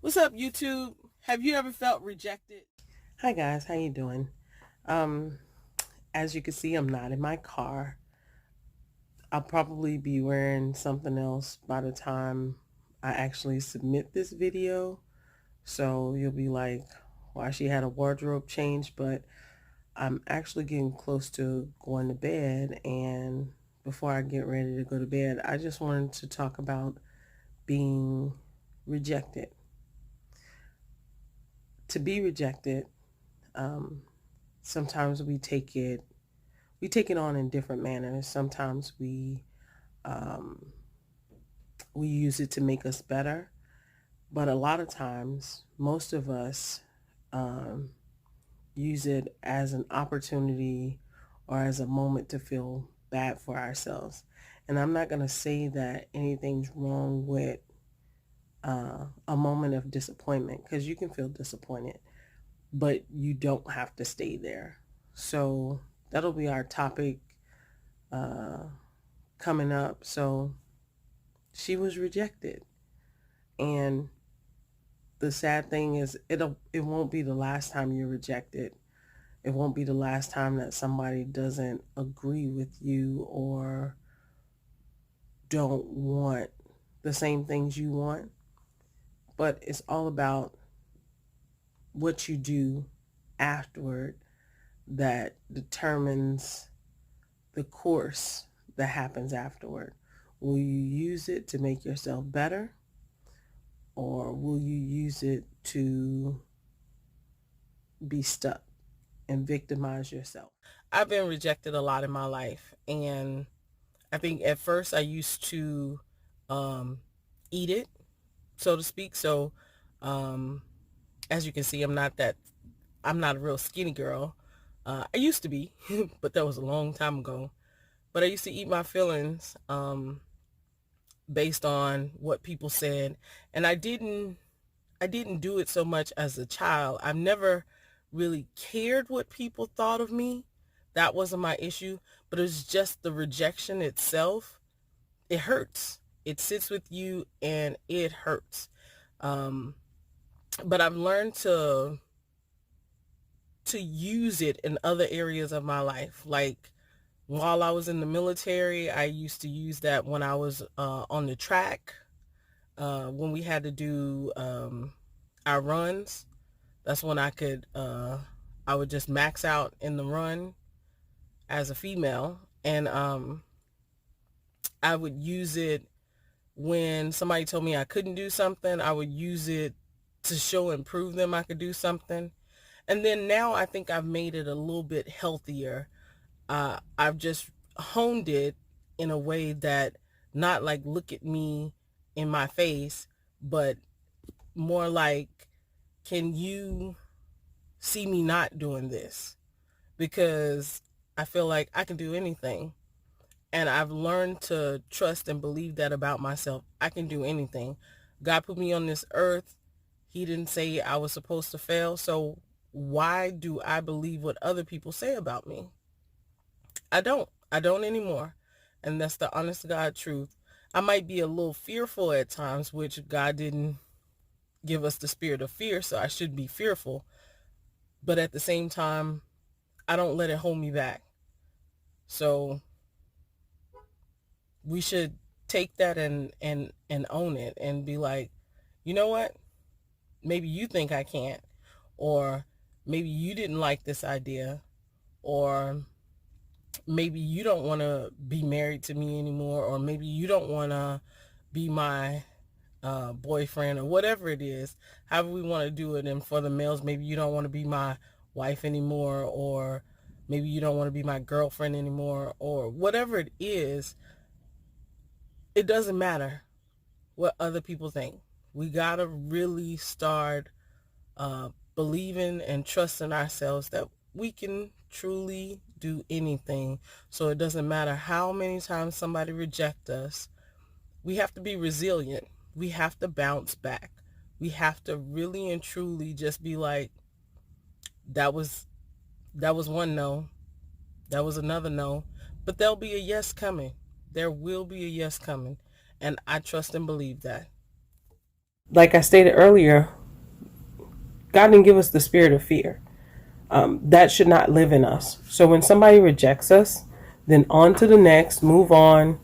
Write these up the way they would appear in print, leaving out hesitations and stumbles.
What's up, YouTube? Have you ever felt rejected? Hi guys, how you doing? Um, as you can see, I'm not in my car. I'll probably be wearing something else by the time I actually submit this video. So you'll be like, why she had a wardrobe change, but I'm actually getting close to going to bed, and before I get ready to go to bed, I just wanted to talk about being rejected. To be rejected, um, sometimes we take it on in different manners. Sometimes um, we use it to make us better, but a lot of times, most of us um, use it as an opportunity or as a moment to feel bad for ourselves. And I'm not going to say that anything's wrong with a moment of disappointment, because you can feel disappointed, but you don't have to stay there. So that'll be our topic uh, coming up. So she was rejected. And the sad thing is it won't be the last time you're rejected. It won't be the last time that somebody doesn't agree with you or don't want the same things you want. But it's all about what you do afterward that determines the course that happens afterward. Will you use it to make yourself better, or will you use it to be stuck and victimize yourself? I've been rejected a lot in my life, and I think at first I used to um, eat it, so to speak. So, um, as you can see, I'm not a real skinny girl. I used to be, but that was a long time ago. But I used to eat my feelings based on what people said, and I didn't do it so much as a child. I've never really cared what people thought of me. That wasn't my issue, but it's just the rejection itself. It hurts. It sits with you and it hurts. Um, but I've learned to use it in other areas of my life. Like while I was in the military, I used to use that when I was on the track, when we had to do our runs. That's when I would just max out in the run as a female. And I would use it when somebody told me I couldn't do something. I would use it to show and prove them I could do something. And then now I think I've made it a little bit healthier. I've just honed it in a way that not like look at me in my face, but more like, can you see me not doing this? Because I feel like I can do anything. And I've learned to trust and believe that about myself. I can do anything. God put me on this earth. He didn't say I was supposed to fail. So why do I believe what other people say about me? I don't. I don't anymore. And that's the honest to God truth. I might be a little fearful at times, which God didn't give us the spirit of fear, so I should be fearful. But at the same time, I don't let it hold me back. So we should take that and own it and be like, you know what? Maybe you think I can't, or maybe you didn't like this idea, or maybe you don't want to be married to me anymore, or maybe you don't want to be my boyfriend, or whatever it is, however we want to do it. And for the males, maybe you don't want to be my wife anymore, or maybe you don't want to be my girlfriend anymore, or whatever it is. It doesn't matter what other people think. We gotta really start believing and trusting ourselves that we can truly do anything. So it doesn't matter how many times somebody rejects us. We have to be resilient. We have to bounce back. We have to really and truly just be like, that was one no. That was another no. But there'll be a yes coming. There will be a yes coming. And I trust and believe that. like I stated earlier, God didn't give us the spirit of fear. That should not live in us. So when somebody rejects us, then on to the next, move on.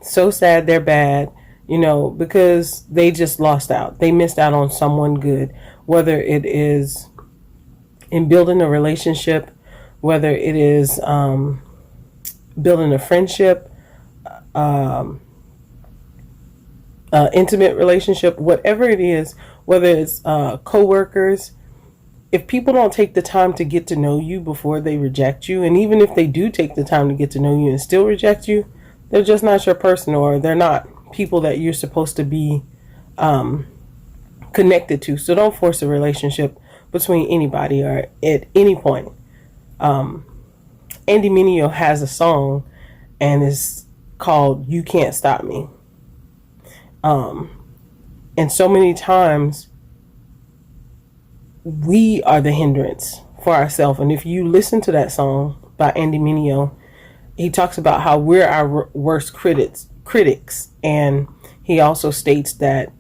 So sad they're bad, because they just lost out. They missed out on someone good, whether it is in building a relationship, whether it is building a friendship, um, intimate relationship, whatever it is, whether it's co-workers. If people don't take the time to get to know you before they reject you, and even if they do take the time to get to know you and still reject you, they're just not your person, or they're not people that you're supposed to be um, connected to. So don't force a relationship between anybody or at any point. Um, Andy Mineo has a song, and it's called "You Can't Stop Me." Um, and so many times we are the hindrance for ourselves. And if you listen to that song by Andy Mineo, he talks about how we're our worst critics, and he also states that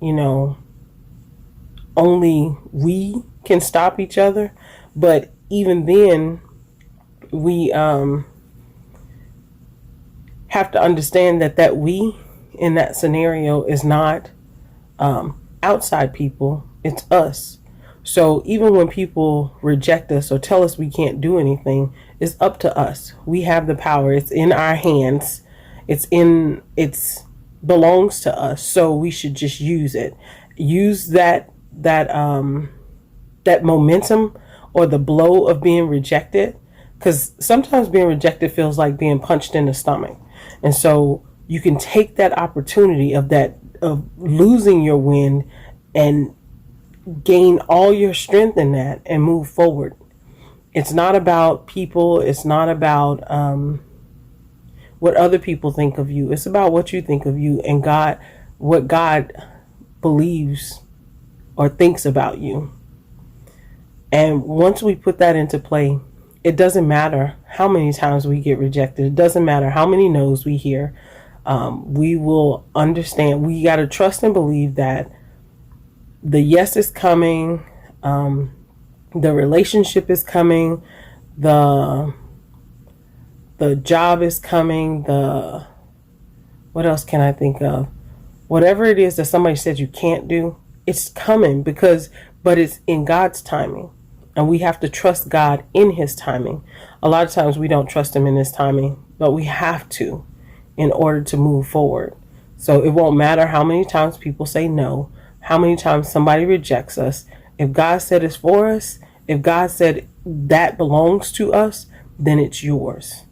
only we can stop each other. But even then, we have to understand that we in that scenario is not outside people, it's us. So even when people reject us or tell us we can't do anything, it's up to us. We have the power. It's in our hands. It's belongs to us. So we should just use it. Use that momentum or the blow of being rejected, because sometimes being rejected feels like being punched in the stomach. And so you can take that opportunity of losing your wind and gain all your strength in that and move forward. It's not about people. It's not about what other people think of you. It's about what you think of you and God, what God believes or thinks about you. And once we put that into play, it doesn't matter how many times we get rejected. It doesn't matter how many no's we hear. We will understand. We got to trust and believe that the yes is coming, the relationship is coming, the job is coming, the what else can I think of? Whatever it is that somebody said you can't do, it's coming but it's in God's timing. And we have to trust God in his timing. A lot of times we don't trust him in his timing, but we have to in order to move forward. So it won't matter how many times people say no, how many times somebody rejects us. If God said it's for us, if God said that belongs to us, then it's yours.